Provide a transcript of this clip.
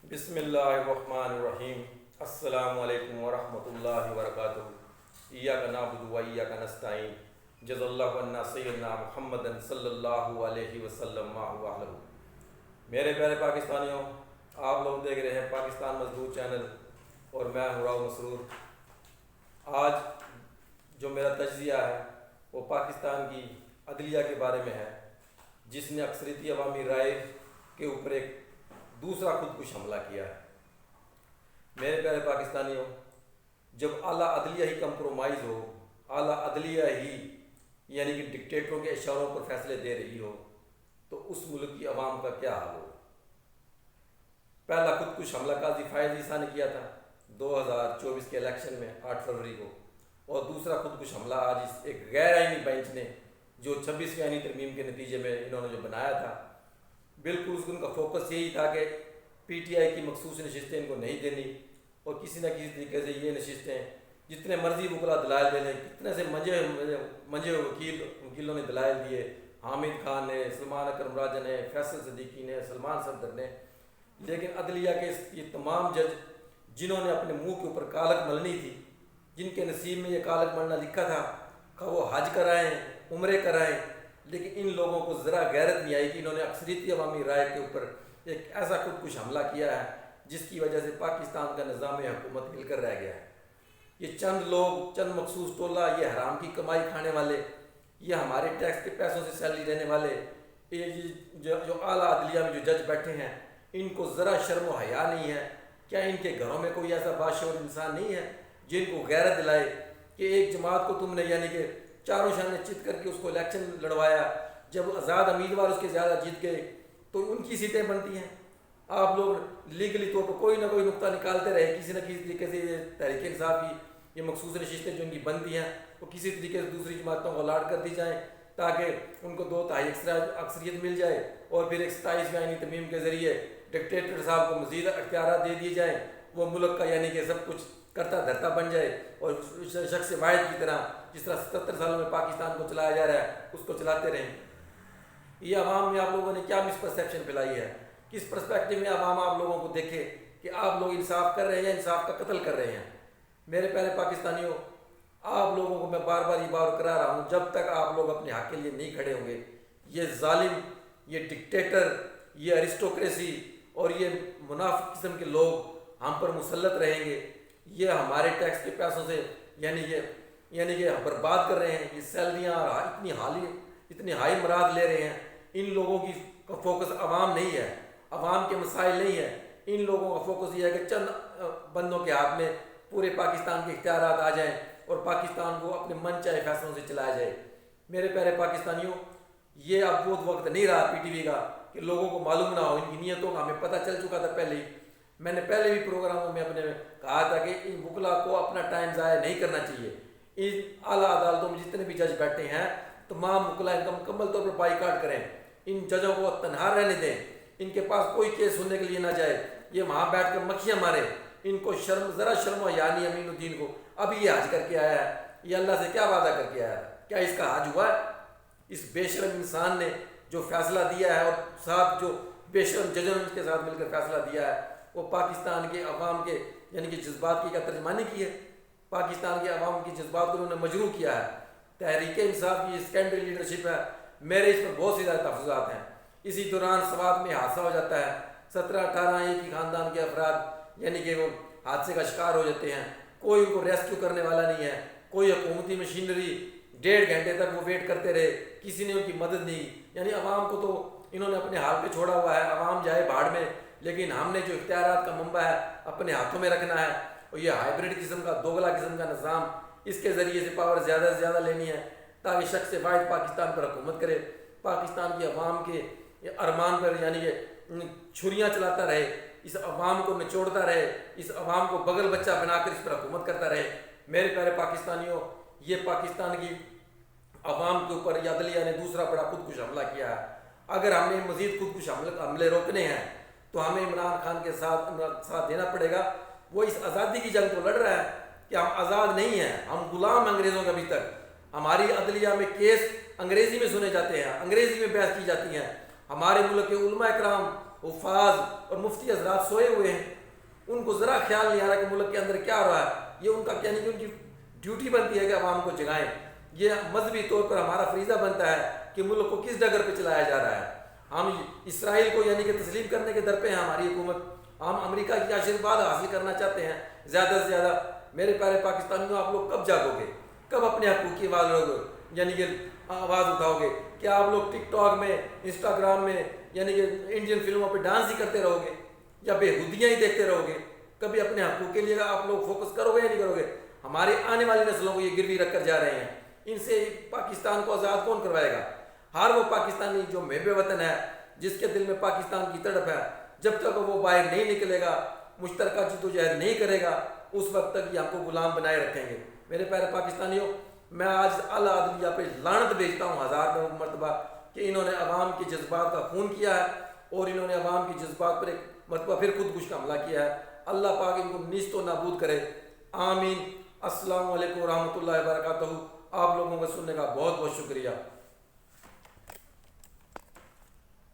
بسم اللہ الرحمن الرحیم۔ السلام علیکم ورحمۃ اللہ وبرکاتہ۔ ایاک نعبد و ایاک نستعین۔ جزا اللہ عنا سیدنا محمد صلی اللہ علیہ وسلم ما هو اہلہ۔ میرے پیارے پاکستانیوں، آپ لوگ دیکھ رہے ہیں پاکستان مزدور چینل اور میں ہوں راؤ مسرور۔ آج جو میرا تجزیہ ہے وہ پاکستان کی عدلیہ کے بارے میں ہے، جس نے اکثریتی عوامی رائے کے اوپر ایک دوسرا خودکش حملہ کیا ہے۔ میرے پیارے پاکستانیوں، جب اعلیٰ عدلیہ ہی کمپرومائز ہو، اعلیٰ عدلیہ ہی یعنی کہ ڈکٹیٹروں کے اشاروں پر فیصلے دے رہی ہو، تو اس ملک کی عوام کا کیا حال ہو۔ پہلا خودکش حملہ قاضی فائز عیسیٰ نے کیا تھا 2024 کے الیکشن میں 8 فروری کو، اور دوسرا خودکش حملہ آج اس ایک غیر آئینی بینچ نے جو 26ویں آئینی ترمیم کے نتیجے میں انہوں نے جو بنایا تھا، بالکل اس کا فوکس یہی تھا کہ پی ٹی آئی کی مخصوص نشستیں ان کو نہیں دینی، اور کسی نہ کسی طریقے سے یہ نشستیں جتنے مرضی وکلا دلائل دے لیں، کتنے سے منجے وکیلوں نے دلائل دیے، حامد خان نے، سلمان اکرم راجہ نے، فیصل صدیقی نے، سلمان صفدر نے، لیکن عدلیہ کے یہ تمام جج جنہوں نے اپنے منہ کے اوپر کالک ملنی تھی، جن کے نصیب میں یہ کالک ملنا لکھا تھا کہ وہ حج کرائیں، عمرے کرائیں، لیکن ان لوگوں کو ذرا غیرت نہیں آئی کہ انہوں نے اکثریتی عوامی رائے کے اوپر ایک ایسا خودکش حملہ کیا ہے جس کی وجہ سے پاکستان کا نظام حکومت مل کر رہ گیا ہے۔ یہ چند لوگ، چند مخصوص ٹولہ، یہ حرام کی کمائی کھانے والے، یہ ہمارے ٹیکس کے پیسوں سے سیلری لینے والے، یہ جو اعلیٰ عدلیہ میں جو جج بیٹھے ہیں، ان کو ذرا شرم و حیا نہیں ہے؟ کیا ان کے گھروں میں کوئی ایسا باشعور انسان نہیں ہے جن کو غیرت دلائے کہ ایک جماعت کو تم نے یعنی کہ چاروں شانے چت کر کے اس کو الیکشن لڑوایا، جب آزاد امیدوار اس کے زیادہ جیت گئے تو ان کی سیٹیں بنتی ہیں؟ آپ لوگ لیگلی طور پر کوئی نہ کوئی نقطہ نکالتے رہے، کسی نہ کسی طریقے سے یہ تحریک انصاف کی یہ مخصوص نشستیں جو ان کی بنتی ہیں وہ کسی طریقے سے دوسری جماعتوں کو الاٹ کر دی جائیں تاکہ ان کو 2/3 اکثریت مل جائے، اور پھر 27ویں آئینی ترمیم کے ذریعے ڈکٹیٹر صاحب کو مزید اختیارات دے دیے جائیں، وہ ملک کا یعنی کہ سب کچھ کرتا دھرتا بن جائے، اور شخص واحد کی طرح جس طرح 77 سالوں میں پاکستان کو چلایا جا رہا ہے اس کو چلاتے رہیں۔ یہ عوام میں آپ لوگوں نے کیا مس پرسیپشن پھیلائی ہے؟ کس پرسپیکٹو میں عوام آپ لوگوں کو دیکھے کہ آپ لوگ انصاف کر رہے ہیں، انصاف کا قتل کر رہے ہیں؟ میرے پیارے پاکستانیوں، آپ لوگوں کو میں بار بار یہ بات کرا رہا ہوں، جب تک آپ لوگ اپنے حق کے لیے نہیں کھڑے ہوں گے، یہ ظالم، یہ ڈکٹیٹر، یہ ارسٹوکریسی اور یہ منافق قسم کے لوگ ہم پر مسلط رہیں گے۔ یہ ہمارے ٹیکس کے پیسوں سے یعنی کہ برباد کر رہے ہیں، یہ سیلریاں اتنی ہائی مراد لے رہے ہیں۔ ان لوگوں کی کا فوکس عوام نہیں ہے، عوام کے مسائل نہیں ہے، ان لوگوں کا فوکس یہ ہے کہ چند بندوں کے ہاتھ میں پورے پاکستان کے اختیارات آ جائیں اور پاکستان کو اپنے من چاہے فیصلوں سے چلایا جائے۔ میرے پیارے پاکستانیوں، یہ اب وہ وقت نہیں رہا پی ٹی وی کا کہ لوگوں کو معلوم نہ ہو، ان کی نیتوں کا ہمیں پتہ چل چکا تھا پہلے ہی۔ میں نے پہلے بھی پروگراموں میں اپنے کہا تھا کہ ان وکلا کو اپنا ٹائم ضائع نہیں کرنا چاہیے۔ ان اعلیٰ عدالتوں میں جتنے بھی جج بیٹھے ہیں تمام وکلا ان کا مکمل طور پر بائیکاٹ کریں، ان ججوں کو تنہا رہنے دیں، ان کے پاس کوئی کیس سننے کے لیے نہ جائے، یہ وہاں بیٹھ کر مکھیاں مارے۔ ان کو ذرا شرم و حیا نہیں امین الدین کو، ابھی یہ حج کر کے آیا ہے، یہ اللہ سے کیا وعدہ کر کے آیا ہے؟ کیا اس کا حج ہوا ہے؟ اس بے شرم انسان نے جو فیصلہ دیا ہے اور ساتھ جو بے شرم ججوں نے اس کے ساتھ مل کر فیصلہ دیا ہے، وہ پاکستان کے عوام کے یعنی کہ جذبات کی کا ترجمانی کی ہے، پاکستان کے عوام کی جذبات کو انہوں نے مجروح کیا ہے۔ تحریک انصاف کی سیکنڈری لیڈرشپ ہے، میرے اس پر بہت سی زیادہ تحفظات ہیں۔ اسی دوران سوات میں حادثہ ہو جاتا ہے، 17-18 ایک ہی خاندان کے افراد یعنی کہ وہ حادثے کا شکار ہو جاتے ہیں، کوئی ان کو ریسکیو کرنے والا نہیں ہے، کوئی حکومتی مشینری 1.5 گھنٹے تک وہ ویٹ کرتے رہے، کسی نے ان کی مدد نہیں کی۔ یعنی عوام کو تو انہوں نے اپنے حال پہ چھوڑا ہوا ہے، عوام جائے بھاڑ میں، لیکن ہم نے جو اختیارات کا منبع ہے اپنے ہاتھوں میں رکھنا ہے، اور یہ ہائیبرڈ قسم کا دوگلا قسم کا نظام، اس کے ذریعے سے پاور زیادہ سے زیادہ لینی ہے تاکہ شخص واحد پاکستان پر حکومت کرے، پاکستان کی عوام کے ارمان پر یعنی کہ چھریاں چلاتا رہے، اس عوام کو نچوڑتا رہے، اس عوام کو بغل بچہ بنا کر اس پر حکومت کرتا رہے۔ میرے پیارے پاکستانیوں، یہ پاکستان کی عوام کے اوپر یہ عدلیہ نے دوسرا بڑا خودکش حملہ کیا ہے۔ اگر ہم نے مزید خودکش حملے روکنے ہیں تو ہمیں عمران خان کے ساتھ دینا پڑے گا۔ وہ اس آزادی کی جنگ تو لڑ رہا ہے کہ ہم آزاد نہیں ہیں، ہم غلام انگریزوں کے ابھی تک۔ ہماری عدلیہ میں کیس انگریزی میں سنے جاتے ہیں، انگریزی میں بحث کی جاتی ہیں، ہمارے ملک کے علماء اکرام حفاظ اور مفتی حضرات سوئے ہوئے ہیں، ان کو ذرا خیال نہیں آ رہا کہ ملک کے اندر کیا ہو رہا ہے۔ یہ ان کا یعنی کہ ان کی ڈیوٹی بنتی ہے کہ عوام کو جگائیں، یہ مذہبی طور پر ہمارا فریضہ بنتا ہے کہ ملک کو کس ڈگر پہ چلایا جا رہا ہے۔ ہم اسرائیل کو یعنی کہ تسلیم کرنے کے در پہ ہیں ہماری حکومت، ہم امریکہ کی آشیرواد حاصل کرنا چاہتے ہیں زیادہ سے زیادہ۔ میرے پیارے پاکستانیوں، آپ لوگ کب جاگو گے؟ کب اپنے حقوق کی یعنی کہ آواز اٹھاؤ گے؟ کیا آپ لوگ ٹک ٹاک میں، انسٹاگرام میں یعنی کہ انڈین فلموں پہ ڈانس ہی کرتے رہو گے یا بےہودیاں ہی دیکھتے رہو گے؟ کبھی اپنے حقوق کے لیے آپ لوگ فوکس کرو گے یا نہیں کرو گے؟ ہمارے آنے والی نسلوں کو یہ گروی رکھ کر جا رہے ہیں، ان سے پاکستان کو آزاد کون کروائے گا؟ ہر وہ پاکستانی جو محب وطن ہے، جس کے دل میں پاکستان کی تڑپ ہے، جب تک وہ باہر نہیں نکلے گا، مشترکہ جدوجہد نہیں کرے گا، اس وقت تک یہ ہم کو غلام بنائے رکھیں گے۔ میرے پیارے پاکستانیوں، میں آج اعلیٰ عدلیہ پہ لعنت بھیجتا ہوں 1000 مرتبہ کہ انہوں نے عوام کے جذبات کا خون کیا ہے اور انہوں نے عوام کے جذبات پر ایک مرتبہ پھر خودکش کا حملہ کیا ہے۔ اللہ پاک ان کو نیست و نابود کرے، آمین۔ السلام علیکم ورحمۃ اللہ وبرکاتہ۔ آپ لوگوں کو سننے کا بہت بہت شکریہ۔